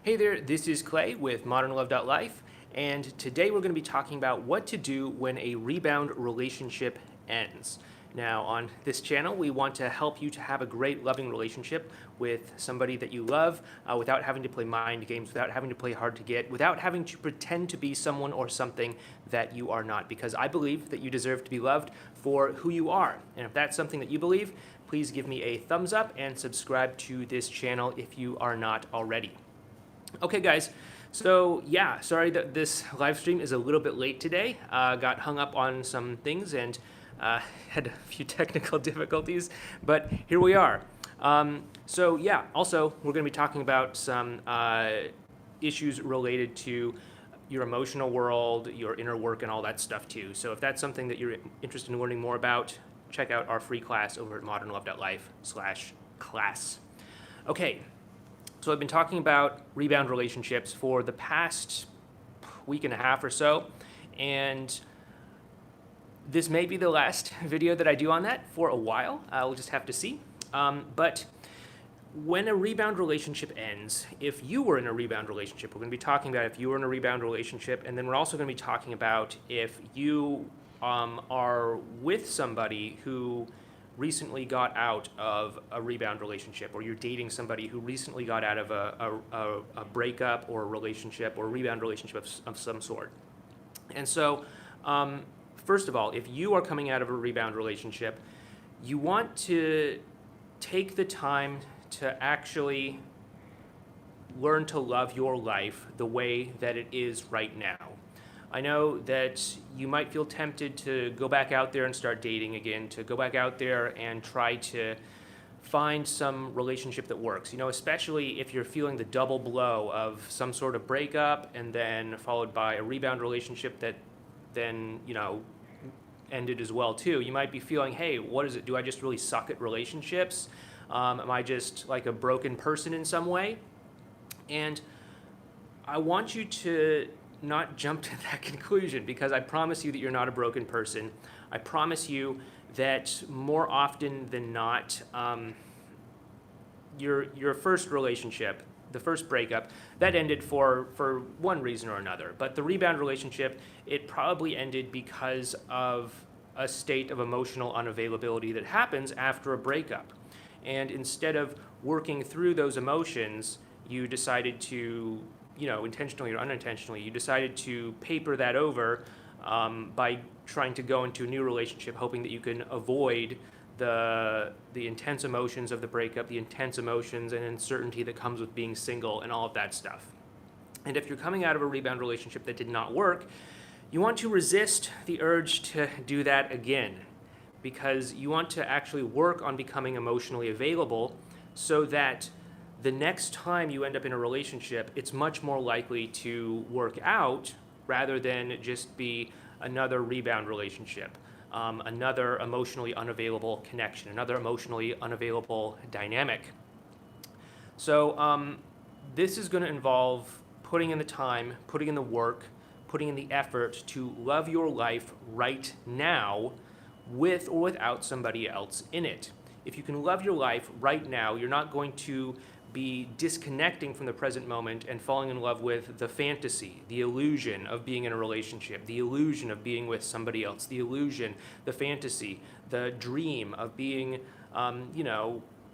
Hey there, this is Clay with modernlove.life, and today we're going to be talking about what to do when a rebound relationship ends. Now, on this channel, we want to help you to have a great, loving relationship with somebody that you love without having to play mind games, without having to play hard to get, without having to pretend to be someone or something that you are not, because I believe that you deserve to be loved for who you are. And if that's something that you believe, please give me a thumbs up and subscribe to this channel if you are not already. Okay, guys, so yeah, sorry that this live stream is a little bit late today. Got hung up on some things and had a few technical difficulties, but here we are. So yeah, also, we're going to be talking about some issues related to your emotional world, your inner work, and all that stuff too. So if that's something that you're interested in learning more about, check out our free class over at modernlove.life/class. Okay. So I've been talking about rebound relationships for the past week and a half or so, and this may be the last video that I do on that for a while. We'll just have to see. But when a rebound relationship ends, if you were in a rebound relationship, we're going to be talking about if you were in a rebound relationship, and then we're also going to be talking about if you are with somebody who recently got out of a rebound relationship, or you're dating somebody who recently got out of a breakup or a relationship or a rebound relationship of some sort. And so, first of all, if you are coming out of a rebound relationship, you want to take the time to actually learn to love your life the way that it is right now. I know that you might feel tempted to go back out there and start dating again, to go back out there and try to find some relationship that works, especially if you're feeling the double blow of some sort of breakup and then followed by a rebound relationship that then, ended as well too. You might be feeling, hey, what is it? Do I just really suck at relationships? Am I just like a broken person in some way? And I want you to not jump to that conclusion, because I promise you that you're not a broken person. I promise you that more often than not, your first relationship, the first breakup, that ended for one reason or another. But the rebound relationship, it probably ended because of a state of emotional unavailability that happens after a breakup. And instead of working through those emotions, you decided to, intentionally or unintentionally, you decided to paper that over by trying to go into a new relationship, hoping that you can avoid the intense emotions of the breakup, the intense emotions and uncertainty that comes with being single and all of that stuff. And if you're coming out of a rebound relationship that did not work, you want to resist the urge to do that again, because you want to actually work on becoming emotionally available so that the next time you end up in a relationship, it's much more likely to work out rather than just be another rebound relationship, another emotionally unavailable connection, another emotionally unavailable dynamic. So this is going to involve putting in the time, putting in the work, putting in the effort to love your life right now with or without somebody else in it. If you can love your life right now, you're not going to be disconnecting from the present moment and falling in love with the fantasy, the illusion of being in a relationship, the illusion of being with somebody else, the illusion, the fantasy, the dream of being,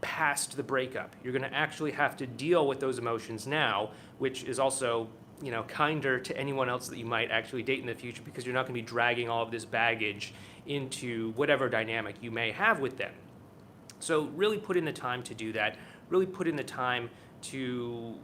past the breakup. You're going to actually have to deal with those emotions now, which is also, kinder to anyone else that you might actually date in the future, because you're not going to be dragging all of this baggage into whatever dynamic you may have with them. So really put in the time to do that. Really put in the time to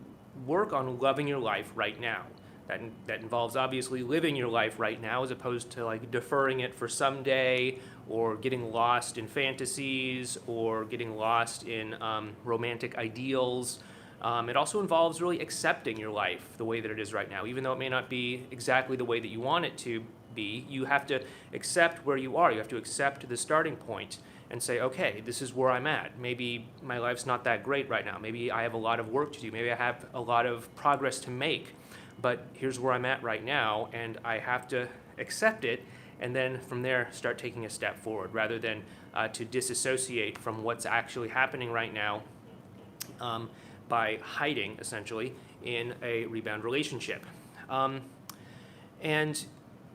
work on loving your life right now. That involves obviously living your life right now, as opposed to like deferring it for someday, or getting lost in fantasies, or getting lost in romantic ideals. It also involves really accepting your life the way that it is right now. Even though it may not be exactly the way that you want it to be, you have to accept where you are. You have to accept the starting point and say, okay, this is where I'm at. Maybe my life's not that great right now. Maybe I have a lot of work to do. Maybe I have a lot of progress to make. But here's where I'm at right now, and I have to accept it, and then from there start taking a step forward, rather than to disassociate from what's actually happening right now by hiding, essentially, in a rebound relationship. And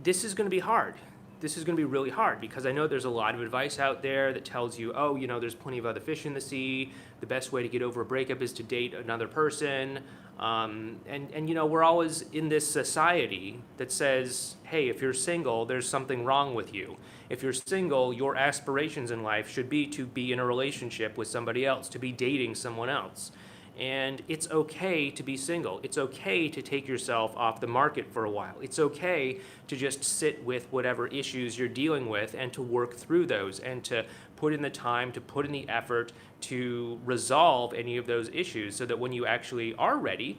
this is going to be hard. This is going to be really hard because I know there's a lot of advice out there that tells you, oh, there's plenty of other fish in the sea. The best way to get over a breakup is to date another person. And we're always in this society that says, hey, if you're single, there's something wrong with you. If you're single, your aspirations in life should be to be in a relationship with somebody else, to be dating someone else. And it's okay to be single. It's okay to take yourself off the market for a while. It's okay to just sit with whatever issues you're dealing with and to work through those and to put in the time, to put in the effort to resolve any of those issues so that when you actually are ready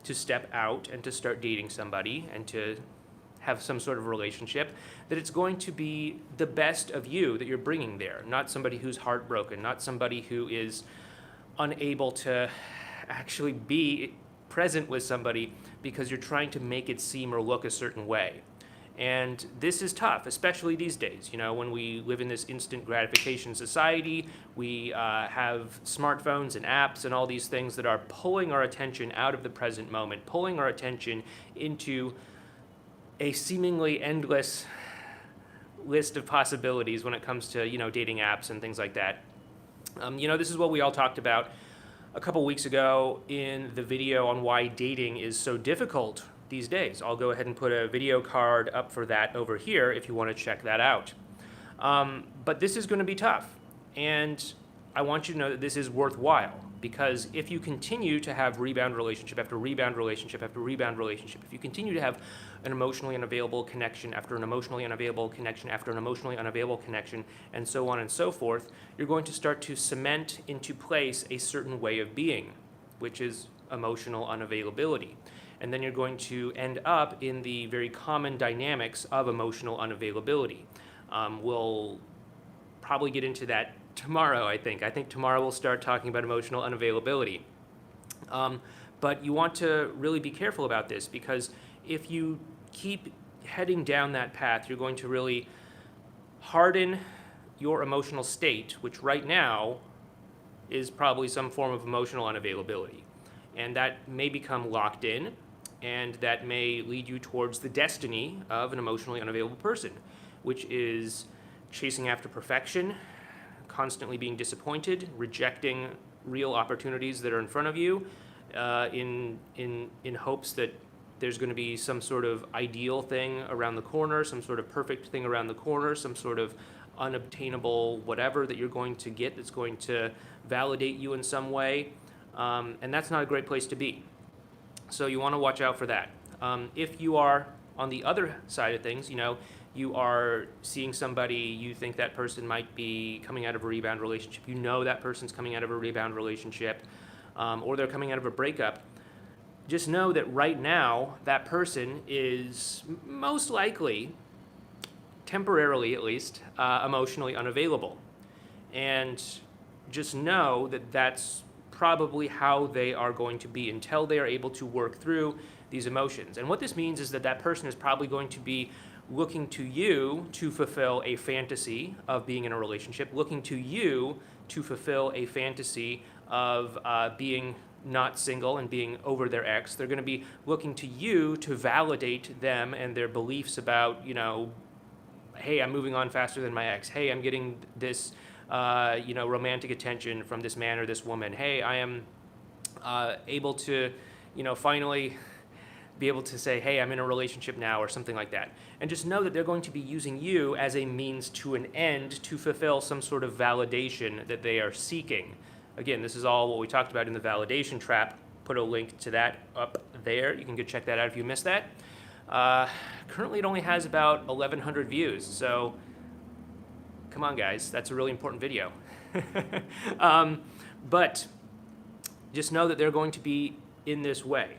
to step out and to start dating somebody and to have some sort of relationship, that it's going to be the best of you that you're bringing there, not somebody who's heartbroken, not somebody who is unable to actually be present with somebody because you're trying to make it seem or look a certain way. And this is tough, especially these days. When we live in this instant gratification society, we have smartphones and apps and all these things that are pulling our attention out of the present moment, pulling our attention into a seemingly endless list of possibilities when it comes to, dating apps and things like that. This is what we all talked about a couple weeks ago in the video on why dating is so difficult these days. I'll go ahead and put a video card up for that over here if you want to check that out. But this is going to be tough, and I want you to know that this is worthwhile, because if you continue to have rebound relationship after rebound relationship after rebound relationship, if you continue to have an emotionally unavailable connection after an emotionally unavailable connection after an emotionally unavailable connection, and so on and so forth, you're going to start to cement into place a certain way of being, which is emotional unavailability. And then you're going to end up in the very common dynamics of emotional unavailability. We'll probably get into that tomorrow, I think. I think tomorrow we'll start talking about emotional unavailability. But you want to really be careful about this, because if you keep heading down that path, you're going to really harden your emotional state, which right now is probably some form of emotional unavailability. And that may become locked in, and that may lead you towards the destiny of an emotionally unavailable person, which is chasing after perfection, constantly being disappointed, rejecting real opportunities that are in front of you, in hopes that there's going to be some sort of ideal thing around the corner, some sort of perfect thing around the corner, some sort of unobtainable whatever that you're going to get that's going to validate you in some way. And that's not a great place to be. So you want to watch out for that. If you are on the other side of things, you are seeing somebody, you think that person might be coming out of a rebound relationship, that person's coming out of a rebound relationship, or they're coming out of a breakup, just know that right now that person is most likely, temporarily at least, emotionally unavailable. And just know that that's probably how they are going to be until they are able to work through these emotions. And what this means is that that person is probably going to be looking to you to fulfill a fantasy of being in a relationship, looking to you to fulfill a fantasy of being not single and being over their ex. They're going to be looking to you to validate them and their beliefs about, hey, I'm moving on faster than my ex. Hey, I'm getting this romantic attention from this man or this woman. Hey, I am able to, finally be able to say, hey, I'm in a relationship now, or something like that. And just know that they're going to be using you as a means to an end to fulfill some sort of validation that they are seeking. Again, this is all what we talked about in the validation trap. Put a link to that up there. You can go check that out if you missed that. Currently, it only has about 1,100 views, so come on, guys. That's a really important video. But just know that they're going to be in this way.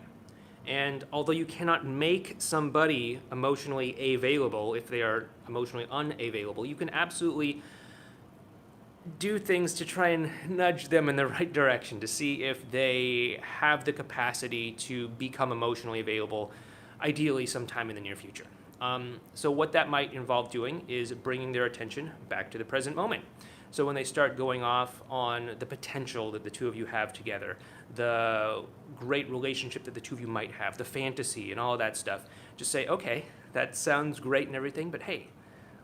And although you cannot make somebody emotionally available if they are emotionally unavailable, you can absolutely do things to try and nudge them in the right direction to see if they have the capacity to become emotionally available, ideally sometime in the near future. So what that might involve doing is bringing their attention back to the present moment. So when they start going off on the potential that the two of you have together, the great relationship that the two of you might have, the fantasy and all of that stuff, just say, okay, that sounds great and everything, but hey,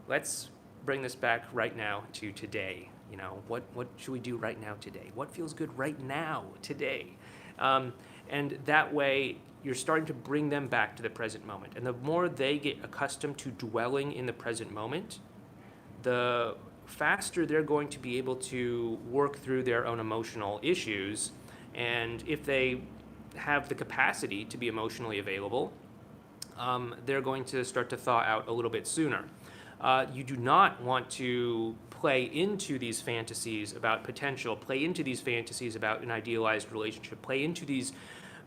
let's bring this back right now to today. You know, what should we do right now today? What feels good right now today? And that way, you're starting to bring them back to the present moment. And the more they get accustomed to dwelling in the present moment, the faster they're going to be able to work through their own emotional issues. And if they have the capacity to be emotionally available, they're going to start to thaw out a little bit sooner. You do not want to play into these fantasies about potential, play into these fantasies about an idealized relationship, play into these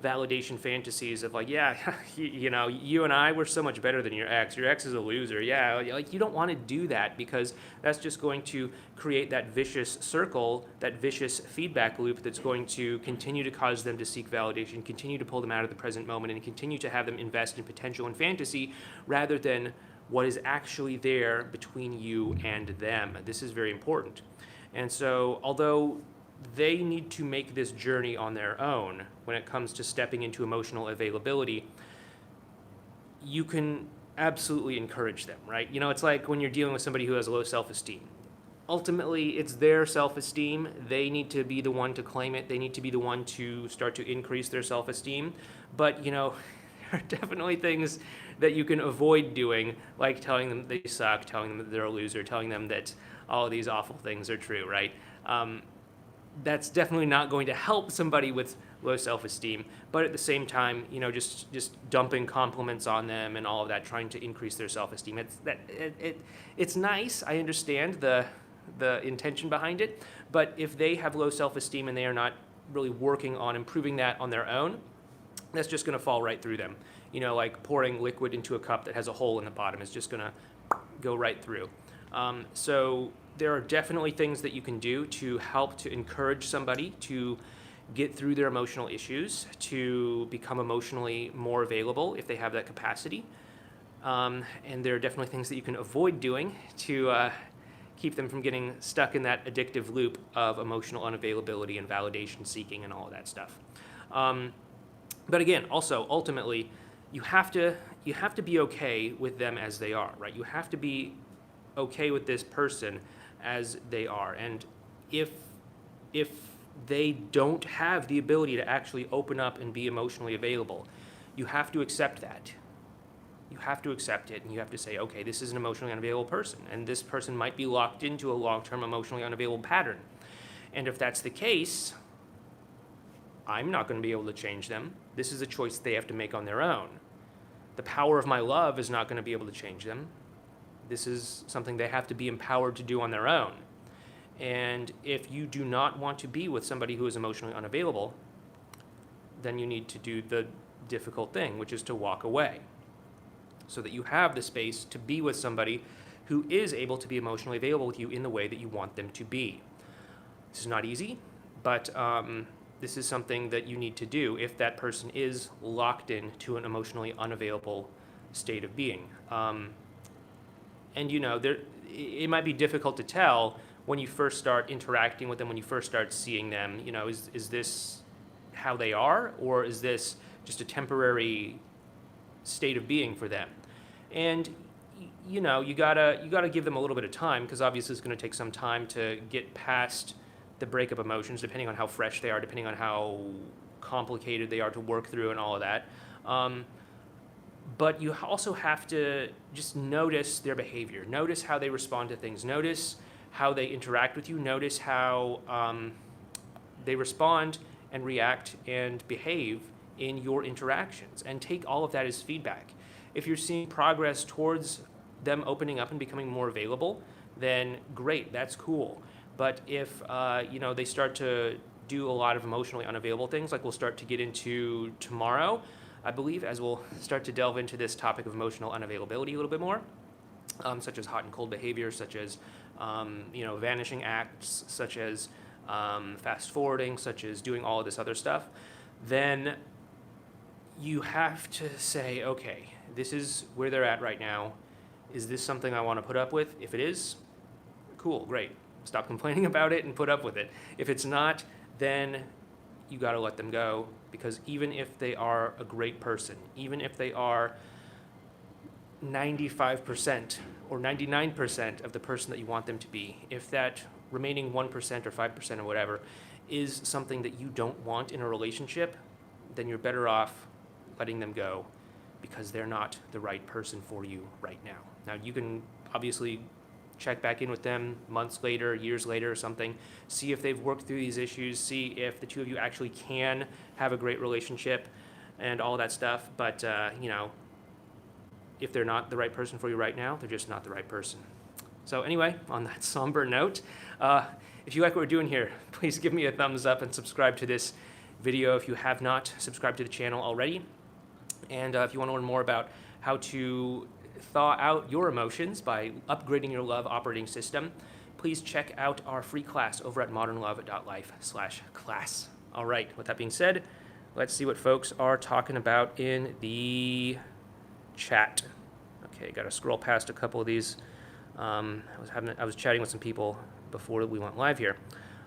validation fantasies of like, yeah, you know, you and I were so much better than your ex. Your ex is a loser. Yeah, like you don't want to do that, because that's just going to create that vicious circle, that vicious feedback loop that's going to continue to cause them to seek validation, continue to pull them out of the present moment, and continue to have them invest in potential and fantasy rather than what is actually there between you and them. This is very important. And so, although they need to make this journey on their own when it comes to stepping into emotional availability, you can absolutely encourage them, right? You know, it's like when you're dealing with somebody who has low self-esteem. Ultimately, it's their self-esteem. They need to be the one to claim it. They need to be the one to start to increase their self-esteem. But, you know, there are definitely things that you can avoid doing, like telling them they suck, telling them that they're a loser, telling them that all of these awful things are true, right? That's definitely not going to help somebody with low self-esteem. But at the same time, you know, just dumping compliments on them and all of that, trying to increase their self-esteem. It's nice. I understand the intention behind it. But if they have low self-esteem and they are not really working on improving that on their own, that's just going to fall right through them. You know, like pouring liquid into a cup that has a hole in the bottom is just going to go right through. So there are definitely things that you can do to help to encourage somebody to get through their emotional issues, to become emotionally more available if they have that capacity. And there are definitely things that you can avoid doing to keep them from getting stuck in that addictive loop of emotional unavailability and validation seeking and all of that stuff. But again, also, ultimately, you have to be okay with them as they are, right? You have to be okay with this person as they are. And if they don't have the ability to actually open up and be emotionally available, you have to accept that. You have to accept it, and you have to say, okay, this is an emotionally unavailable person, and this person might be locked into a long-term emotionally unavailable pattern. And if that's the case, I'm not going to be able to change them. This is a choice they have to make on their own. The power of my love is not going to be able to change them. This is something they have to be empowered to do on their own. And if you do not want to be with somebody who is emotionally unavailable, then you need to do the difficult thing, which is to walk away, so that you have the space to be with somebody who is able to be emotionally available with you in the way that you want them to be. This is not easy, but this is something that you need to do if that person is locked into an emotionally unavailable state of being. And you know, it might be difficult to tell when you first start interacting with them, when you first start seeing them. You know, is this how they are, or is this just a temporary state of being for them? And you know, you gotta give them a little bit of time, because obviously it's going to take some time to get past the breakup emotions, depending on how fresh they are, depending on how complicated they are to work through and all of that. But you also have to just notice their behavior. Notice how they respond to things. Notice how they interact with you. Notice how they respond and react and behave in your interactions, and take all of that as feedback. If you're seeing progress towards them opening up and becoming more available, then great, that's cool. But if you know, they start to do a lot of emotionally unavailable things, like we'll start to get into tomorrow, I believe, as we'll start to delve into this topic of emotional unavailability a little bit more, such as hot and cold behavior, such as you know, vanishing acts, such as fast forwarding, such as doing all of this other stuff, then you have to say, okay, this is where they're at right now. Is this something I want to put up with? If it is, cool, great. stop complaining about it and put up with it. If it's not, then you got to let them go, because even if they are a great person, even if they are 95% or 99% of the person that you want them to be, if that remaining 1% or 5% or whatever is something that you don't want in a relationship, then you're better off letting them go, because they're not the right person for you right now. Now, you can obviously check back in with them months later, years later or something, see if they've worked through these issues, see if the two of you actually can have a great relationship and all that stuff. But, if they're not the right person for you right now, they're just not the right person. So anyway, on that somber note, if you like what we're doing here, please give me a thumbs up and subscribe to this video if you have not subscribed to the channel already. And if you want to learn more about how to thaw out your emotions by upgrading your love operating system, please check out our free class over at modernlove.life/class. All right, with that being said, let's see what folks are talking about in the chat. Okay, got to scroll past a couple of these. I was chatting with some people before we went live here.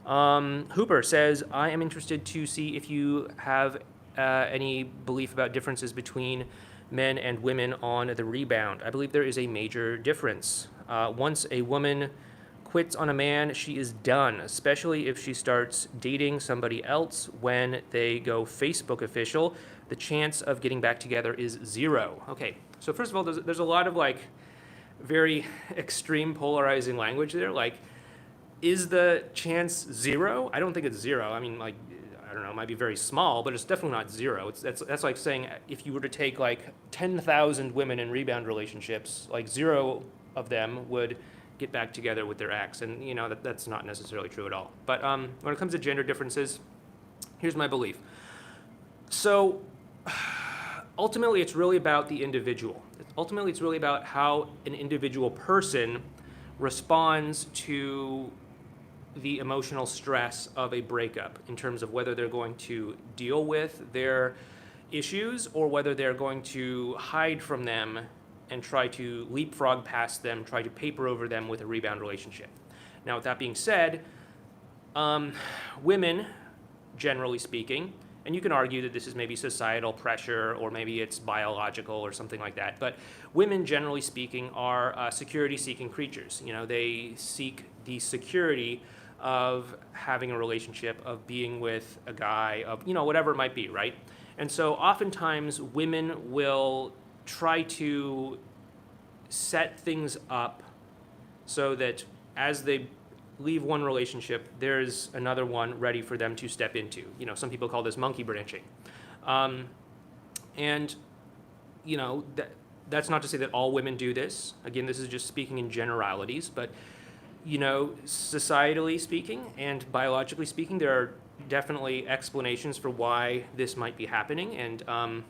Hooper says, I am interested to see if you have any belief about differences between men and women on the rebound. I believe there is a major difference. Once a woman quits on a man, she is done, especially if she starts dating somebody else. When they go Facebook official, the chance of getting back together is 0. Okay, so first of all, there's a lot of very extreme polarizing language there. Is the chance 0? I don't think it's 0. I mean, I don't know, it might be very small, but it's definitely not 0. That's like saying if you were to take 10,000 women in rebound relationships, 0 of them would get back together with their ex, and that's not necessarily true at all. But when it comes to gender differences, here's my belief. So ultimately, it's really about the individual. Ultimately, it's really about how an individual person responds to the emotional stress of a breakup, in terms of whether they're going to deal with their issues or whether they're going to hide from them and try to leapfrog past them, try to paper over them with a rebound relationship. Now, with that being said, women, generally speaking, and you can argue that this is maybe societal pressure or maybe it's biological or something like that, but women, generally speaking, are security-seeking creatures. They seek the security of having a relationship, of being with a guy, of, whatever it might be, right? And so oftentimes women will try to set things up so that as they leave one relationship, there's another one ready for them to step into. Some people call this monkey branching. That's not to say that all women do this. Again, this is just speaking in generalities, but societally speaking and biologically speaking, there are definitely explanations for why this might be happening, and I'm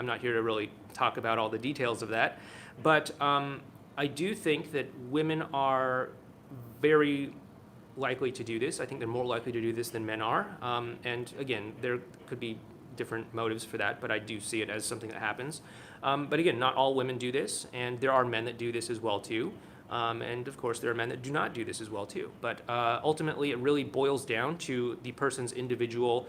not here to really talk about all the details of that, but I do think that women are very likely to do this. I think they're more likely to do this than men are, and again, there could be different motives for that, but I do see it as something that happens. But again, not all women do this, and there are men that do this as well too. And of course, there are men that do not do this as well too. But ultimately, it really boils down to the person's individual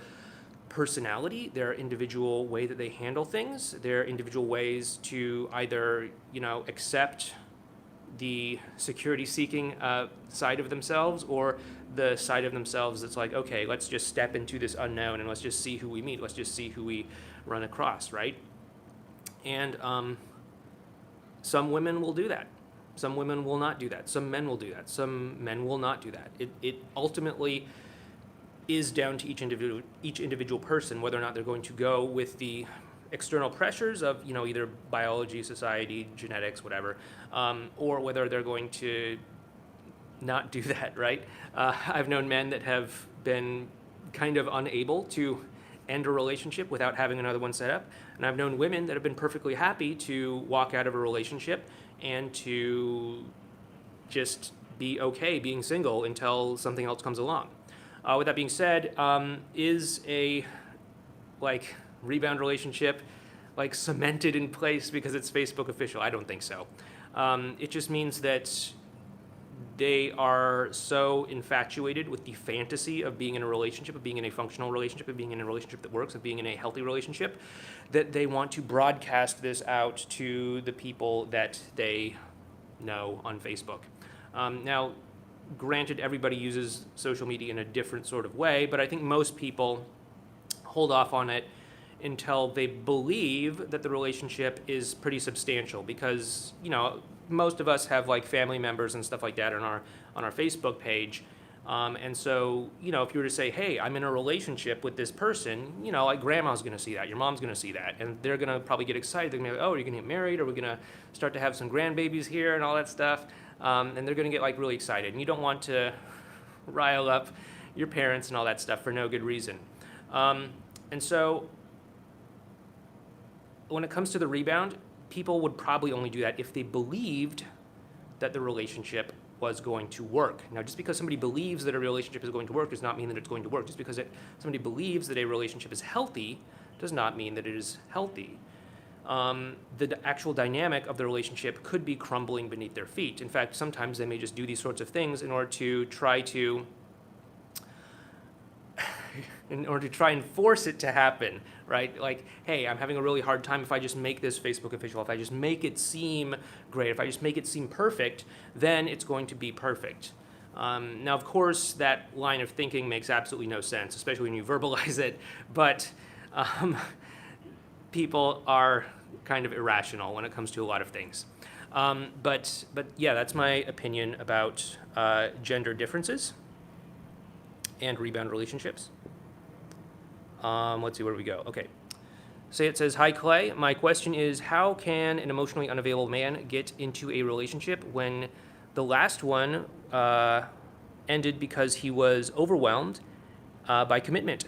personality, their individual way that they handle things, their individual ways to either, accept the security-seeking side of themselves, or the side of themselves that's like, okay, let's just step into this unknown and let's just see who we meet. Let's just see who we run across, right? And some women will do that. Some women will not do that. Some men will do that. Some men will not do that. It ultimately is down to each individual person whether or not they're going to go with the external pressures of either biology, society, genetics, whatever, or whether they're going to not do that, right? I've known men that have been kind of unable to end a relationship without having another one set up, and I've known women that have been perfectly happy to walk out of a relationship and to just be okay being single until something else comes along. With that being said, is a rebound relationship cemented in place because it's Facebook official? I don't think so. It just means that they are so infatuated with the fantasy of being in a relationship, of being in a functional relationship, of being in a relationship that works, of being in a healthy relationship, that they want to broadcast this out to the people that they know on Facebook. Now, granted, everybody uses social media in a different sort of way, but I think most people hold off on it until they believe that the relationship is pretty substantial, because most of us have like family members and stuff like that on our Facebook page, and so if you were to say, hey, I'm in a relationship with this person, like grandma's going to see that, your mom's going to see that, and they're going to probably get excited. They're going to be like, oh, are you going to get married? Are we going to start to have some grandbabies here and all that stuff? And they're going to get like really excited, and you don't want to rile up your parents and all that stuff for no good reason. And so when it comes to the rebound, people would probably only do that if they believed that the relationship was going to work. Now, just because somebody believes that a relationship is going to work does not mean that it's going to work. Just because somebody believes that a relationship is healthy does not mean that it is healthy. The actual dynamic of the relationship could be crumbling beneath their feet. In fact, sometimes they may just do these sorts of things in order to try and force it to happen, right? Like, hey, I'm having a really hard time. If I just make this Facebook official, if I just make it seem great, if I just make it seem perfect, then it's going to be perfect. Now, of course, that line of thinking makes absolutely no sense, especially when you verbalize it, but people are kind of irrational when it comes to a lot of things. But yeah, that's my opinion about gender differences and rebound relationships. Let's see, where do we go? Okay. So it says, hi, Clay. My question is, how can an emotionally unavailable man get into a relationship when the last one ended because he was overwhelmed by commitment?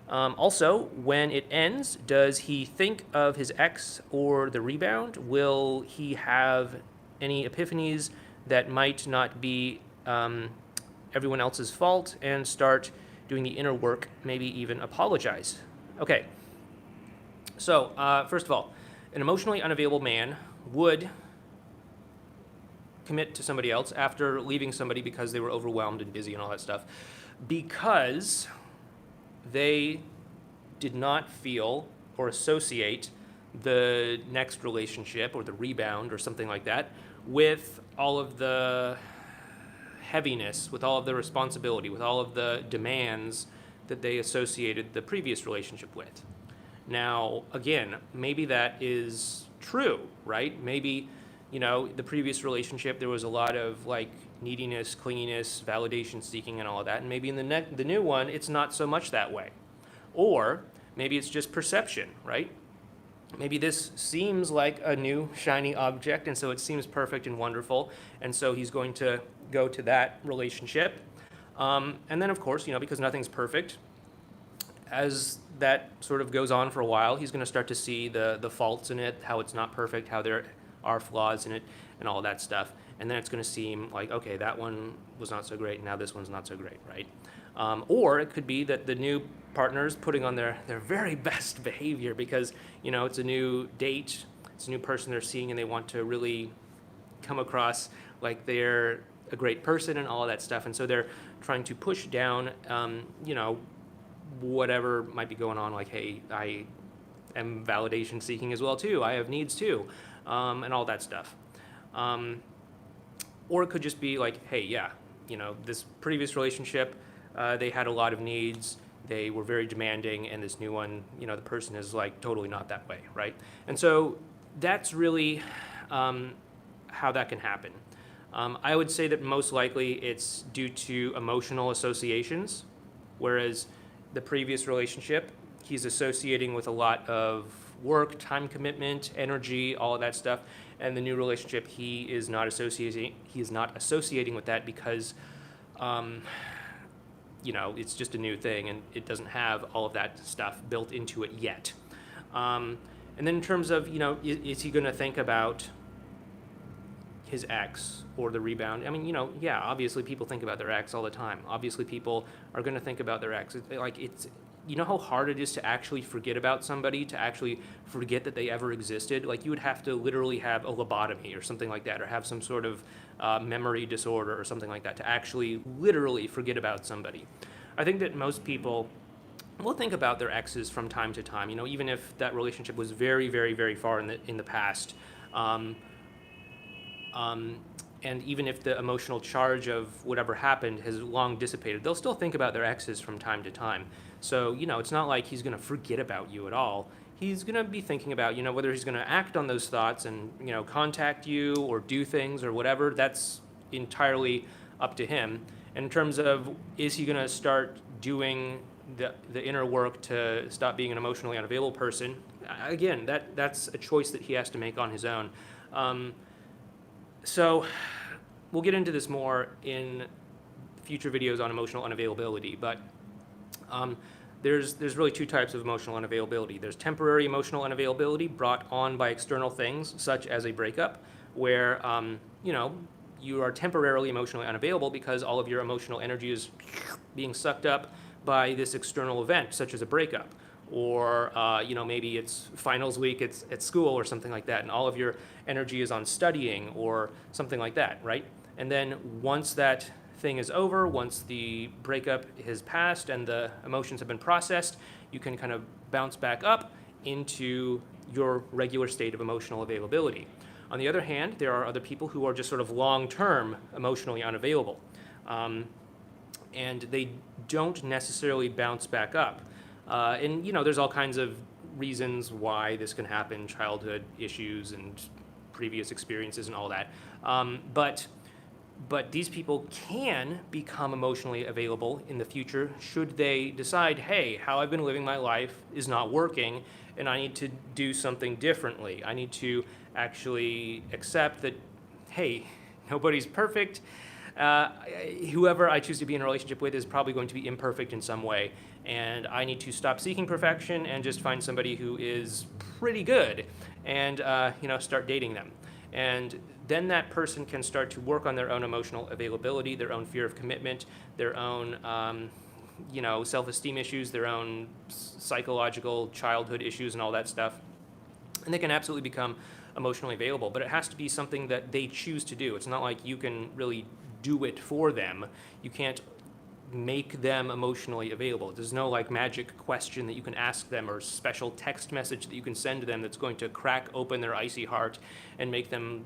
Also, when it ends, does he think of his ex or the rebound? Will he have any epiphanies that might not be everyone else's fault and start doing the inner work, maybe even apologize? Okay. So, first of all, an emotionally unavailable man would commit to somebody else after leaving somebody because they were overwhelmed and busy and all that stuff, because they did not feel or associate the next relationship or the rebound or something like that with all of the heaviness, with all of the responsibility, with all of the demands that they associated the previous relationship with. Now, again, maybe that is true, right? Maybe, the previous relationship, there was a lot of like neediness, clinginess, validation seeking and all of that. And maybe in the new one, it's not so much that way. Or maybe it's just perception, right? Maybe this seems like a new shiny object, and so it seems perfect and wonderful, and so he's going to go to that relationship. And then, of course, because nothing's perfect, as that sort of goes on for a while, he's going to start to see the faults in it, how it's not perfect, how there are flaws in it, and all that stuff. And then it's going to seem like, okay, that one was not so great, now this one's not so great, right? Or it could be that the new partner's putting on their very best behavior because, it's a new date, it's a new person they're seeing, and they want to really come across like they're a great person and all of that stuff. And so they're trying to push down, whatever might be going on, like, hey, I am validation seeking as well too, I have needs too, and all that stuff. Or it could just be like, hey, yeah, this previous relationship, they had a lot of needs, they were very demanding, and this new one, the person is like totally not that way, right? And so that's really how that can happen. I would say that most likely it's due to emotional associations, whereas the previous relationship, he's associating with a lot of work, time commitment, energy, all of that stuff, and the new relationship, he is not associating with that because it's just a new thing and it doesn't have all of that stuff built into it yet. And then in terms of, is he going to think about his ex or the rebound? I mean, yeah, obviously people think about their ex all the time. Obviously people are going to think about their ex. you know how hard it is to actually forget about somebody, to actually forget that they ever existed? Like, you would have to literally have a lobotomy or something like that, or have some sort of memory disorder or something like that to actually literally forget about somebody. I think that most people will think about their exes from time to time, you know, even if that relationship was very, very, very far in the past. Um, and even if the emotional charge of whatever happened has long dissipated, they'll still think about their exes from time to time. So, you know, it's not like he's going to forget about you at all. He's going to be thinking about, you know, whether he's going to act on those thoughts and, you know, contact you or do things or whatever. That's entirely up to him. And in terms of, is he going to start doing the inner work to stop being an emotionally unavailable person? Again, that's a choice that he has to make on his own. So we'll get into this more in future videos on emotional unavailability, but there's really two types of emotional unavailability. There's temporary emotional unavailability brought on by external things, such as a breakup, where you know, you are temporarily emotionally unavailable because all of your emotional energy is being sucked up by this external event, such as a breakup. Or you know, maybe it's finals week at school or something like that, and all of your energy is on studying or something like that, right? And then once that thing is over, once the breakup has passed and the emotions have been processed, you can kind of bounce back up into your regular state of emotional availability. On the other hand, there are other people who are just sort of long-term emotionally unavailable, and they don't necessarily bounce back up. And, you know, there's all kinds of reasons why this can happen, childhood issues and previous experiences and all that. But these people can become emotionally available in the future should they decide, hey, how I've been living my life is not working and I need to do something differently. I need to actually accept that, hey, nobody's perfect. Whoever I choose to be in a relationship with is probably going to be imperfect in some way, and I need to stop seeking perfection and just find somebody who is pretty good and you know, start dating them. And then that person can start to work on their own emotional availability, their own fear of commitment, their own you know, self-esteem issues, their own psychological childhood issues and all that stuff. And they can absolutely become emotionally available, but it has to be something that they choose to do. It's not like you can really do it for them. You can't make them emotionally available. There's no like magic question that you can ask them or special text message that you can send to them that's going to crack open their icy heart and make them,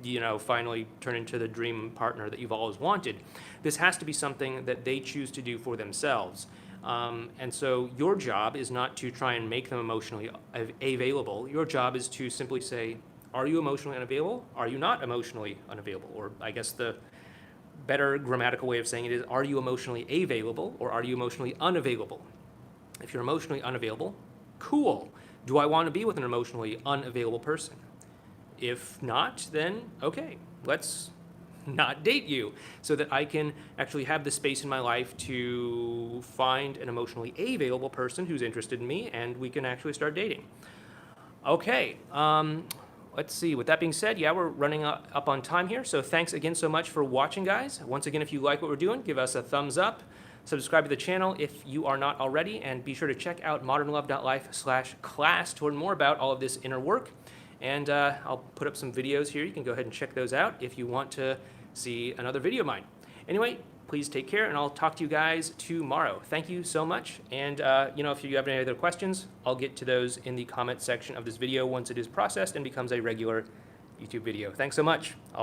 you know, finally turn into the dream partner that you've always wanted. This has to be something that they choose to do for themselves. And so your job is not to try and make them emotionally available. Your job is to simply say, are you emotionally unavailable? Are you not emotionally unavailable? Or I guess the better grammatical way of saying it is, are you emotionally available or are you emotionally unavailable? If you're emotionally unavailable, cool. Do I want to be with an emotionally unavailable person? If not, then okay, let's not date you so that I can actually have the space in my life to find an emotionally available person who's interested in me and we can actually start dating. Okay, let's see. With that being said, yeah, we're running up on time here. So thanks again so much for watching, guys. Once again, if you like what we're doing, give us a thumbs up. Subscribe to the channel if you are not already, and be sure to check out modernlove.life/class to learn more about all of this inner work. And I'll put up some videos here. You can go ahead and check those out if you want to see another video of mine. Anyway, please take care, and I'll talk to you guys tomorrow. Thank you so much. And you know, if you have any other questions, I'll get to those in the comment section of this video once it is processed and becomes a regular YouTube video. Thanks so much. I'll